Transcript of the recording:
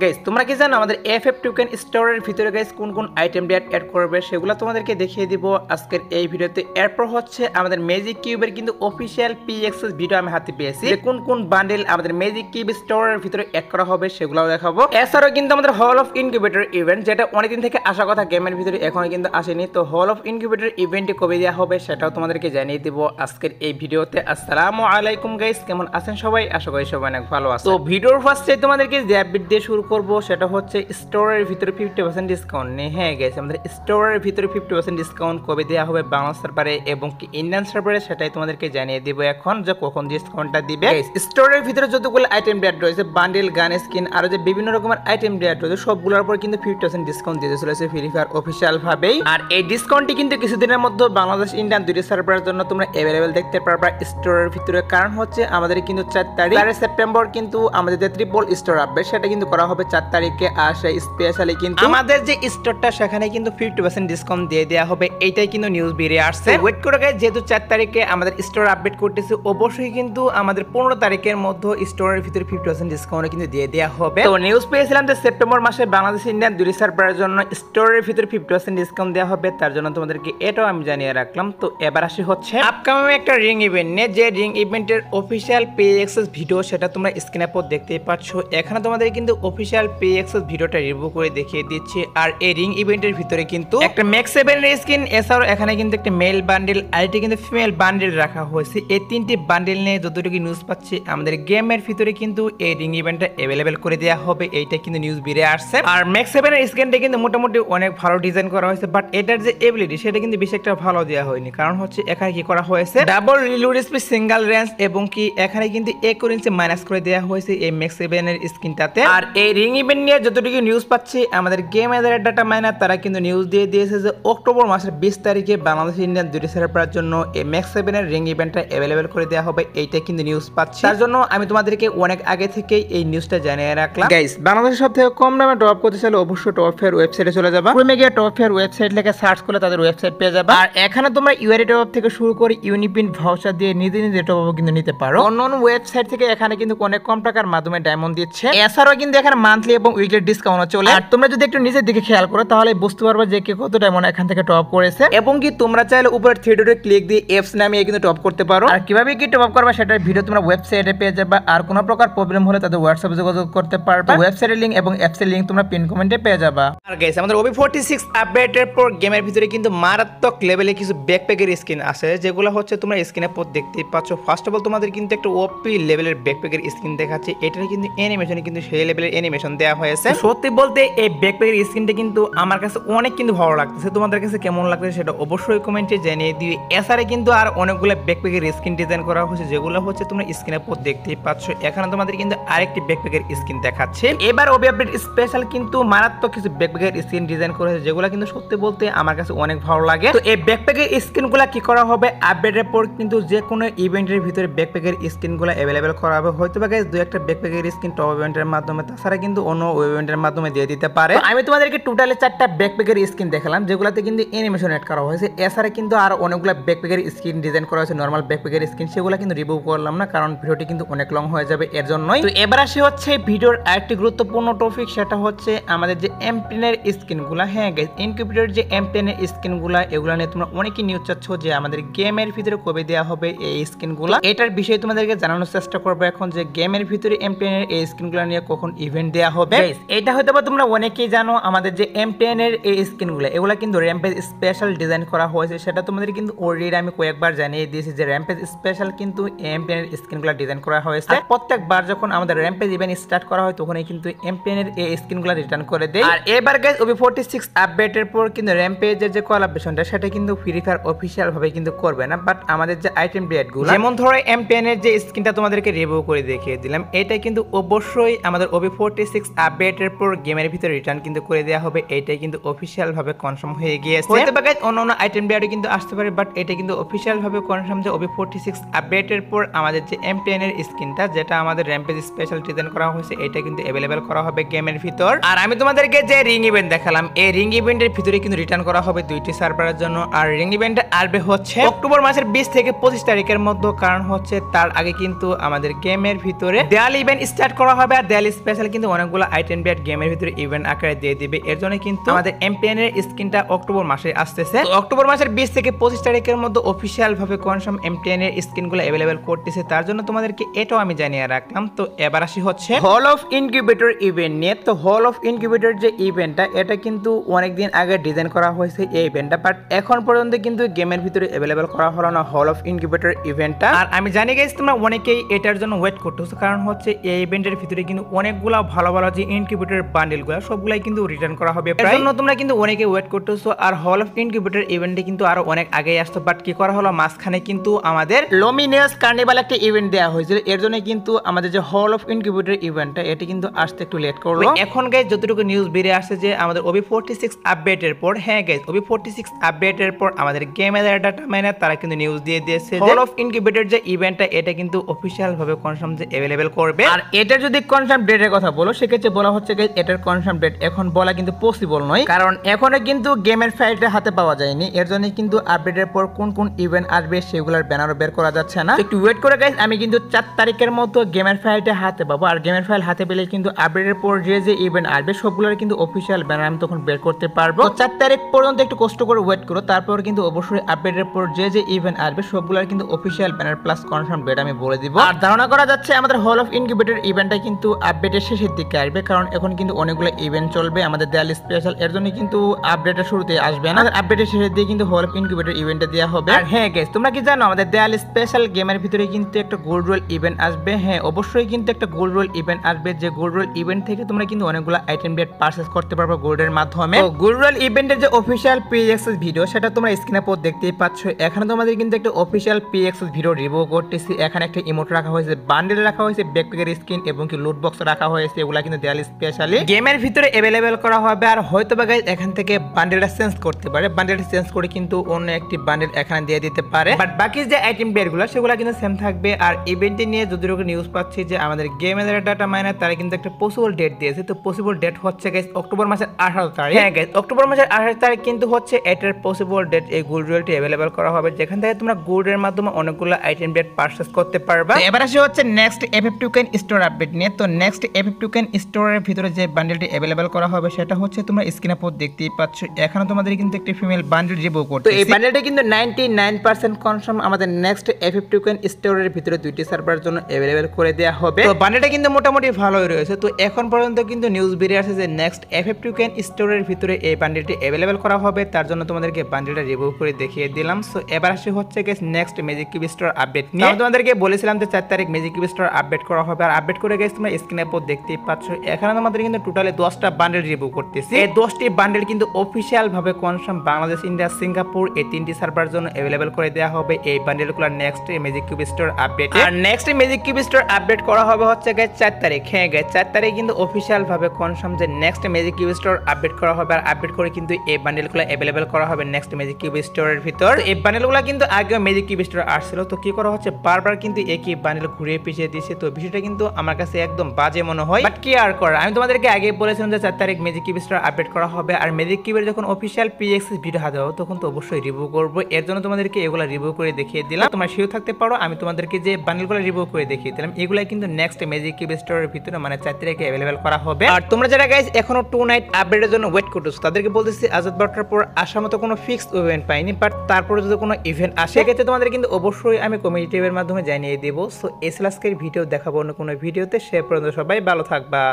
Guys তোমরা কি জানো আমাদের এফএফ টোকেন স্টোরের ভিতরে গাইস কোন কোন আইটেম অ্যাড করবে সেগুলো তোমাদেরকে দেখিয়ে দিব আজকের এই ভিডিওতে। এরপর হচ্ছে আমাদের ম্যাজিক কিউবের কিন্তু অফিশিয়াল পিএক্সএস ভিডিও আমি হাতে পেয়েছি, কোন কোন বান্ডেল আমাদের ম্যাজিক কিউব স্টোরের ভিতরে অ্যাড করা হবে সেগুলোও দেখাবো। এছাড়াও কিন্তু আমাদের হল অফ ইনকিউবেটর ইভেন্ট, যেটা অনেকদিন থেকে আসা কথা গেমের ভিতরে, এখনো কিন্তু আসেনি। তো হল অফ ইনকিউবেটর ইভেন্টে কবে দেওয়া হবে সেটাও তোমাদেরকে জানিয়ে দিব আজকের এই ভিডিওতে। আসসালামু আলাইকুম গাইস, কেমন আছেন সবাই? আশা করি সবাই অনেক ভালো আছে। তো ভিডিওর ফার্স্টে তোমাদেরকে যে আপডেট দিয়ে শুরু করব সেটা হচ্ছে স্টোরের ভিতরে 50% ডিসকাউন্ট নেই। হ্যাঁ গাইস, আমাদের স্টোরের ভিতরে 50% ডিসকাউন্ট কবে দেওয়া হবে বাংলা সার্ভারে এবং কি ইন্ডিয়ান সার্ভারে সেটাই তোমাদেরকে জানিয়ে দিব এখন, যে কখন ডিসকাউন্টটা দিবে। স্টোরের ভিতরে যতগুলো আইটেম ডেট রয়েছে, বান্ডেল, গান স্কিন, আরো যে বিভিন্ন রকমের আইটেম ডেট রয়েছে, সবগুলোর উপর কিন্তু 50% ডিসকাউন্ট দিতে চলেছে ফ্রি ফায়ার অফিশিয়াল ভাবেই। আর এই ডিসকাউন্টটি কিন্তু কিছুদিনের মধ্যে বাংলাদেশ ইন্ডিয়ান দুইটি সার্ভারের জন্য তোমরা অ্যাভেলেবেল দেখতে পারবা স্টোরের ভিতরে। কারণ হচ্ছে আমাদের কিন্তু 4 তারিখ সেপ্টেম্বর কিন্তু আমাদের যে ট্রিপল স্টোর আসবে সেটা কিন্তু করা হবে 4 তারিখে। আর সেই স্পেশালি কিন্তু আমাদের যে স্টোরটা সেখানে কিন্তু 50% ডিসকাউন্ট দিয়ে দেওয়া হবে, এইটাই কিন্তু নিউজ বেরিয়ে আসছে। ওয়েট করে গাইস, যেহেতু 4 তারিখে আমাদের স্টোর আপডেট করতেছে, অবশ্যই কিন্তু আমাদের 15 তারিখের মধ্যে স্টোরের ভিতরে 50% ডিসকাউন্ট কিন্তু দিয়ে দেওয়া হবে। তো নিউজ পেয়েছিলাম যে সেপ্টেম্বর মাসে বাংলাদেশ ইন্ডিয়ান দুই সার্ভারের জন্য স্টোরের ভিতরে 50% ডিসকাউন্ট দেওয়া হবে, তার জন্য তোমাদেরকে এটাও আমি জানিয়ে রাখলাম। তো এবার আসি হচ্ছে আপকামিং একটা রিং ইভেন্ট নিয়ে, যে রিং ইভেন্টের অফিশিয়াল পে অ্যাক্সেস ভিডিও সেটা তোমরা স্ক্রিনের উপর দেখতেই পাচ্ছ। এখানে তোমাদের কিন্তু অফিশিয়াল পে অ্যাক্সেস ভিডিওটা রিভিউ করে দেখিয়ে দিচ্ছি। আর এই রিং ইভেন্টের ভিতরে কিন্তু একটা ম্যাক্স 7 এর স্কিন, এছাড়াও এখানে কিন্তু একটা মেল বান্ডেল আর একটা কিন্তু ফিমেল বান্ডেল রাখা হয়েছে। এই তিনটি বান্ডেল নিয়ে যতটুকু নিউজ পাচ্ছি আমাদের গেমের ভিতরে কিন্তু এই রিং ইভেন্টটা অ্যাভেলেবেল করে দেওয়া হবে, এইটা কিন্তু নিউজ বেরিয়ে আসছে। আর ম্যাক্স 7 এর স্কিনটা কিন্তু মোটামুটি অনেক ভালো ডিজাইন করা হয়েছে, বাট এটার যে এবিলিটি সেটা কিন্তু বেশি একটা ভালো দেওয়া হয়নি। কারণ হচ্ছে এখানে কি করা হয়েছে, double reload speed, single range এবং কি এখানে কিন্তু 1 ইঞ্চি মাইনাস করে দেওয়া হয়েছে এই ম্যাক্স 7 এর স্কিনটাতে। আর এই রিং ইভেন্ট নিয়ে যতটুকু নিউজ পাচ্ছি আমাদের গেম এর ডাটা মাইনার তারা কিন্তু নিউজ দিয়ে দিয়েছে যে অক্টোবর মাসের 20 তারিখে বাংলাদেশ ইন্ডিয়ান দুইটি সার্ভারের জন্য এই ম্যাক্স 7 এর রিং ইভেন্টটা অ্যাভেলেবেল করে দেওয়া হবে, এইটা কিন্তু নিউজ পাচ্ছি। তার জন্য আমি তোমাদেরকে অনেক আগে থেকেই এই নিউজটা জানিয়ে রাখলাম। গাইস, বাংলাদেশের সবথেকে কম দামে টপ করতে চাইলে অবশ্যই টপ ফেয়ার ওয়েবসাইটে চলে যাবা। ক্রোমে গিয়ে টপ ফেয়ার ওয়েবসাইট লিখে সার্চ করলে তাদের ওয়েবসাইট পেয়ে যাবা। আর এখানে তোমরা ইউআরই টপ থেকে শুরু করে ইউনিপিন ভাউচার দিয়ে নিজে নিজে টপ কিন্তু নিতে পারো। অন্য ওয়েবসাইট থেকে এখানে কিন্তু অনেক কম টাকার মাধ্যমে ডায়মন্ড দিচ্ছে। এছাড়াও কিন্তু এখানে মান্থলি এবং উইকলি ডিসকাউন্ট চলে। আর তোমরা যদি একটু নিজের দিকে খেয়াল করো তাহলে বুঝতে পারবে যে কে কত ডায়মন্ড এখান থেকে টপ করেছে। এবং কি তোমরা চাইলে উপরে থ্রি ডটে ক্লিক দিয়ে এপস নামিয়ে কিন্তু টপ করতে পারো। আর কিভাবে কি টপ করবে সেটার ভিডিও তোমরা ওয়েবসাইটে পেয়ে যাবে। আর কোনো প্রকার প্রবলেম হলে তাদের হোয়াটসঅ্যাপে যোগাযোগ করতে পারবে। ওয়েবসাইটের লিংক এবং অ্যাপসের লিংক তোমরা পিন কমেন্টে পেয়ে যাবা। আর গাইস, আমাদের OB46 আপডেটের পর গেমের ভিতরে কিন্তু মারাত্মক লেভেলে কিছু ব্যাকপ্যাকের স্কিন আছে, যেগুলো হচ্ছে তোমরা স্ক্রিনের পর দেখতেই পাচ্ছ। ফার্স্ট অফ অল তোমাদের কিন্তু একটা ওপি লেভেলের ব্যাকপ্যাকের স্কিন দেখাচ্ছে, এটার কিন্তু অ্যানিমেশনে কিন্তু সেই লেভেলের অ্যানিমেশন দেওয়া হয়েছে। সত্যি বলতে এই ব্যাকপ্যাকের স্কিনটা কিন্তু আমার কাছে অনেক কিন্তু ভালো লাগতেছে। তোমাদের কাছে কেমন লাগতেছে সেটা অবশ্যই কমেন্টে জানিয়ে দিও। এছাড়া কিন্তু আর অনেকগুলো ব্যাকপ্যাকের স্কিন ডিজাইন করা হয়েছে, যেগুলো হচ্ছে তোমরা স্ক্রিনের পর দেখতেই পাচ্ছ। এখানে তোমাদের কিন্তু আরেকটি ব্যাকপ্যাকের স্কিন দেখাচ্ছে। এবার ওবি আপডেট স্পেশাল কিন্তু মারাত্মক কিছু ব্যাকপ্যাকের স্কিন ডিজাইন করা হয়েছে, যেগুলো কিন্তু সত্যি বলতে আমার কাছে অনেক ভালো লাগে। তো এই ব্যাকপ্যাকের স্কিনগুলো কি করা হবে আপডেটের পর কিন্তু যে কোনো ইভেন্টের ভিতরে ব্যাকপ্যাকের স্কিনগুলো অ্যাভেলেবেল করা হবে। হয়তো বা গাইস 2-1টা ব্যাকপ্যাকের স্কিন টপ ইভেন্টের মাধ্যমে, তাছাড়া কিন্তু অন্য ইভেন্টের মাধ্যমে দিয়ে দিতে পারে। আমি তোমাদেরকে টোটালি 4টা ব্যাকপ্যাকের স্কিন দেখালাম, যেগুলোতে কিন্তু অ্যানিমেশন এড করা হয়েছে। এছাড়া কিন্তু আরো অনেকগুলো ব্যাকপ্যাকের স্কিন ডিজাইন করা হয়েছে, নরমাল ব্যাকপ্যাকের স্কিন, সেগুলো কিন্তু রিভিউ করলাম না কারণ ভিডিওটি কিন্তু অনেক লং হয়ে যাবে এর জন্যই। তো এবার আসি হচ্ছে ভিডিওর আরেকটি গুরুত্বপূর্ণ টপিক, সেটা হচ্ছে আমাদের যে এমপ্লেনের স্কিনগুলো। হ্যাঁ গাইস, ইনকিউবেটর যে এমপ্লেনের স্কিনগুলো, এগুলো নিয়ে তোমরা অনেকেই নিউজ চাচ্ছ যে আমাদের গেমের ভিতরে কবে দেওয়া হবে এই স্কিনগুলো। এটার বিষয়ে তোমাদেরকে জানানোর চেষ্টা করবো এখন, যে গেমের ভিতরে এমপ্লেনের এই স্কিনগুলো নিয়ে কখন ইভেন্ট দেওয়া হবে। এটা হয়তো বা তোমরা অনেকেই জানো, আমাদের যে এমপ্লেনের এই স্কিনগুলো, এগুলো কিন্তু র্যাম্পেজ স্পেশাল ডিজাইন করা হয়েছে। সেটা তোমাদের কিন্তু অলরেডি আমি কয়েকবার জানিয়ে দিয়েছি যে র্যাম্পেজ স্পেশাল কিন্তু এমপ্লেনের স্কিনগুলো ডিজাইন করা হয়েছে। প্রত্যেকবার যখন আমাদের র্যাম্পেজ ইভেন্ট স্টার্ট করা হয় তখনই কিন্তু এমপ্লেনের এই স্কিনগুলো রিটার্ন করে দেয়। আর এবার গাইস OB46 আপডেটের পর কিন্তু র্যাম্পেজের যে কোলাবোরেশনটা সেটা কিন্তু ফ্রি ফায়ার অফিশিয়াল ভাবে কিন্তু করবে না, বাট আমাদের যে আইটেম ডেটগুলো, যেমন ধরো এমপ্লেনের যে স্কিনটা তোমাদেরকে রিভিউ করে দেখিয়ে দিলাম, এটা কিন্তু অবশ্যই আমাদের OB46 আপডেটের পর গেমের ভিতরে রিটার্ন কিন্তু করে দেওয়া হবে, এইটাই কিন্তু অফিশিয়াল ভাবে কনফার্ম হয়ে গিয়েছে। হয়তো বা গাইস অন্য আইটেম ডেটও কিন্তু আসতে পারে, বাট এটা কিন্তু অফিশিয়াল ভাবে কনফার্ম যে OB46 আপডেটের পর আমাদের যে এমপ্লেনের স্কিনটা, যেটা আমাদের র্যাম্পেজ স্পেশাল ডিজাইন করা হয়েছে, এটা কিন্তু অ্যাভেলেবেল করা হবে গেমের ভিতর। আর আমি তোমাদেরকে যে রিং ইভেন্ট দেখালাম, এই রিং ইভেন্টের ভিতরে কিন্তু রিটার্ন করা হবে 2টি সার্ভারের জন্য। আর রিং ইভেন্টটা আসবে হচ্ছে অক্টোবর মাসের 20 থেকে 25 তারিখের মধ্যে। কারণ হচ্ছে তার আগে কিন্তু আমাদের গেমের ভিতরে দেয়াল ইভেন্ট স্টার্ট করা হবে। আর দেয়াল স্পেশাল কিন্তু কিন্তু অনেকগুলো আইটেম বিয়ার গেমের ভিতরে ইভেন্ট আকারে দিয়ে দিবে। এর জন্য কিন্তু আমাদের এমপিএন এর স্কিনটা অক্টোবর মাসে আসতেছে। অক্টোবর মাসের 20 থেকে 25 তারিখের মধ্যে অফিসিয়াল ভাবে কনফার্ম এমপিএন এর স্কিনগুলো अवेलेबल করতেছে। তার জন্য তোমাদেরকে এটাও আমি জানিয়ে রাখলাম। তো এবার আসি হচ্ছে হল অফ ইনকিউবেটর ইভেন্ট নিয়ে। তো হল অফ ইনকিউবেটর যে ইভেন্টটা, এটা কিন্তু অনেকদিন আগে ডিজাইন করা হয়েছে এই ইভেন্টটা, বাট এখন পর্যন্ত কিন্তু গেমের ভিতরে अवेलेबल করা হলো না হল অফ ইনকিউবেটর ইভেন্টটা। আর আমি জানি গাইস তোমরা অনেকেই এটার জন্য ওয়েট করতেছো, কারণ হচ্ছে এই ইভেন্টের ভিতরে কিন্তু অনেকগুলো ভালো ভালো যে ইনকিউবেটর বান্ডেলগুলো সবগুলাই কিন্তু রিটার্ন করা হবে। এর জন্য তোমরা কিন্তু অনেকেই ওয়েট করতেছো। আর হল অফ ইনকিউবেটর ইভেন্টে কিন্তু আরো অনেক আগেই আসতো, বাট কি করা হলো মাঝখানে কিন্তু আমাদের লুমিনাস কার্নিভাল একটা ইভেন্ট দেওয়া হয়েছিল। এর জন্য কিন্তু আমাদের যে হল অফ ইনকিউবেটর ইভেন্টটা এটি কিন্তু আসতে একটু লেট করলো। এখন গাইস যতটুকু নিউজ বেরিয়ে আসছে যে আমাদের ওবি 46 আপডেটের পর, হ্যাঁ গাইস ওবি 46 আপডেটের পর আমাদের গেমের ডাটা মাইনার তারা কিন্তু নিউজ দিয়ে দিয়েছে হল অফ ইনকিউবেটর যে ইভেন্টটা এটা কিন্তু অফিশিয়াল ভাবে কনফার্ম যে अवेलेबल করবে। আর এটার যদি কনফার্ম ডেটের কথা বলো সেক্ষেত্রে বলা হচ্ছে গাইস এটার কনফার্ম ডেট এখন বলা কিন্তু পসিবল নয়, কারণ এখনো কিন্তু গেমের ফাইলটা হাতে পাওয়া যায়নি। এর জন্য কিন্তু আপডেটের পর কোন কোন ইভেন্ট আসবে সেগুলোর ব্যানারও বের করা যাচ্ছে না। একটু ওয়েট করে গাইস, আমি কিন্তু 4 তারিখের মতো গেমের ফাইলটা হাতে পাবো। আর গেমের ফাইল হাতে পেলে কিন্তু আপডেটের পর যে ইভেন্ট আসবে সবগুলোর কিন্তু অফিশিয়াল ব্যানার আমি তখন বের করতে পারবো। 4 তারিখ পর্যন্ত একটু কষ্ট করে ওয়েট করো, তারপর কিন্তু অবশ্যই আপডেটের পর যে ইভেন্ট আসবে সবগুলোর কিন্তু official banner plus confirm date আমি বলে দিব। আর ধারণা করা যাচ্ছে আমাদের হল অফ ইনকিউবেটর ইভেন্টটা কিন্তু আপডেটের শেষের দিকে আসবে, কারণ এখন কিন্তু অনেকগুলো ইভেন্ট চলবে আমাদের দেয়ালি স্পেশাল। এর জন্য কিন্তু আপডেটের শুরুতে আসবে না, আপডেটের শেষের দিকে কিন্তু হল অফ ইনকিউবেটর ইভেন্টটা দেওয়া হবে। আর হ্যাঁ গাইস তোমরা কি জানো আমাদের দেয়ালি স্পেশাল গেমের ভিতরে কিন্তু একটা গোল্ড রোল ইভেন্ট আসবে। হ্যাঁ অবশ্যই কিন্তু একটা গোল্ড রোল ইভেন্ট আসবে, যে গোল্ড রোল ইভেন্ট থেকে তোমরা কিন্তু অনেকগুলো আইটেম বিয়ার পারচেজ করতে পারবে গোল্ডের মাধ্যমে। তো গোল্ড রোল ইভেন্টের যে অফিশিয়াল পি অ্যাক্সেস ভিডিও সেটা তোমরা স্ক্রিনে পর দেখতেই পাচ্ছ। এখানে তোমাদের কিন্তু একটা official P access video review করতেছি। এখানে একটা ইমোট রাখা হয়েছে, বান্ডেল রাখা হয়েছে, ব্যাকপ্যাকের স্কিন এবং কি লুট বক্স রাখা হয়েছে। এগুলা কিন্তু দেয়ালি স্পেশালি গেমের ভিতরে अवेलेबल করা হবে। আর হয়তো বা গাইস এখান থেকে বান্ডেলটা চেঞ্জ করতে পারে, বান্ডেলটা চেঞ্জ করে কিন্তু অন্য একটি বান্ডেল এখানে দিয়ে দিতে পারে, বাট বাকি যে আইটেম বিয়ারগুলো সেগুলো কিন্তু সেম থাকবে। আর ইভেন্টে নিয়ে যতটুকু নিউজ পাচ্ছি যে আমাদের গেমের ডাটা মাইনার তারা কিন্তু একটা পসিবল ডেট দিয়েছে। তো পসিবল ডেট হচ্ছে গাইস অক্টোবর মাসের 18 তারিখ। হ্যাঁ গাইস অক্টোবর মাসের 18 তারিখ কিন্তু হচ্ছে এটার পসিবল ডেট এই গোল্ড রোলটি अवेलेबल করা হবে, যেখান থেকে তোমরা গোল্ডের মাধ্যমে অনেকগুলো আইটেম বিয়ার পারচেজ করতে পারবা। এবার আসে হচ্ছে next FF token store update নিয়ে। তো নেক্সট এফএফ টোকেন স্টোরের ভিতরে যে বান্ডেলটি अवेलेबल করা হবে সেটা হচ্ছে তোমরা স্ক্রিনে পর দেখতেই পাচ্ছ। এখানে তোমাদের কিন্তু একটা ফিমেল বান্ডেল রিভিউ করতে। তো এই বান্ডেলটা কিন্তু 99% কনফার্ম আমাদের নেক্সট এফএফ টোকেন স্টোরের ভিতরে দুইটি সার্ভারের জন্য अवेलेबल করে দেয়া হবে। তো বান্ডেলটা কিন্তু মোটামুটি ভালোই রয়েছে। তো এখন পর্যন্ত কিন্তু নিউজ বেরিয়ে আসছে যে নেক্সট এফএফ টোকেন স্টোরের ভিতরে এই বান্ডেলটি अवेलेबल করা হবে। তার জন্য তোমাদেরকে বান্ডেলটা রিভিউ করে দেখিয়ে দিলাম। সো এবার আসে হচ্ছে guys next magic cube store update নিয়ে। আমি তোমাদেরকে বলেছিলাম যে 4 তারিখ ম্যাজিক কিউব স্টোর আপডেট করা হবে। আর আপডেট করে গাইস তোমরা স্ক্রিনে পর দেখতেই পাচ্ছ। এখানে আমাদের কিন্তু টোটালি 10টা বান্ডেল রিভিউ করতেছি। এই 10টি বান্ডেল কিন্তু অফিশিয়াল ভাবে কনফার্ম বাংলাদেশ, ইন্ডিয়া, সিঙ্গাপুর এই তিনটি সার্ভারের জন্য अवेलेबल করে দেওয়া হবে এই বান্ডেলগুলো next magic cube store update. আর next magic cube store update করা হবে হচ্ছে গাইস 4 তারিখ। হ্যাঁ গাইস 4 তারিখ কিন্তু অফিশিয়াল ভাবে কনফার্ম যে next magic cube store update করা হবে। আর আপডেট করে কিন্তু এই বান্ডেলগুলো अवेलेबल করা হবে নেক্সট ম্যাজিক কিউব স্টোরের ভিতর। এই বান্ডেলগুলো কিন্তু আগে ম্যাজিক কিউব স্টোর আসছিল। তো কি করা হচ্ছে বারবার কিন্তু একই বান্ডেল ঘুরিয়ে পিছিয়ে দিয়েছে। তো বিষয়টা কিন্তু আমার কাছে একদম বাজে মনে হয়, বাট কি আর করা। আমি তোমাদেরকে আগে বলেছিলাম যে 4 তারিখ ম্যাজিক কিউব স্টোর আপডেট করা হবে। আর ম্যাজিক কিউবের যখন অফিশিয়াল পি অ্যাক্সেস ভিডিও হাতে হবে তখন তো অবশ্যই রিভিউ করব। এর জন্য তোমাদেরকে এগুলা রিভিউ করে দেখিয়ে দিলাম। তোমরা শিওর থাকতে পারো আমি তোমাদেরকে যে বান্ডেলগুলো রিভিউ করে দেখিয়ে দিলাম এগুলা কিন্তু নেক্সট ম্যাজিক কিউব স্টোরের ভিতরে মানে 4 তারিখে अवेलेबल করা হবে। আর তোমরা যারা গাইস এখনো 2 নাইট আপডেটের জন্য ওয়েট করতেছো তাদেরকে বলতেছি আজাদ বার্তার পর আসার মতো কোনো ফিক্সড ইভেন্ট পাইনি, বাট তারপরে যদি কোনো ইভেন্ট আসে সেক্ষেত্রে তোমাদের কিন্তু অবশ্যই আমি কমিউনিটি ট্যাবের মাধ্যমে জানিয়ে দেবো। সো এই আজকের ভিডিও দেখাবো অন্য কোনো ভিডিওতে। সে পর্যন্ত সবাই ভালো থাকবা।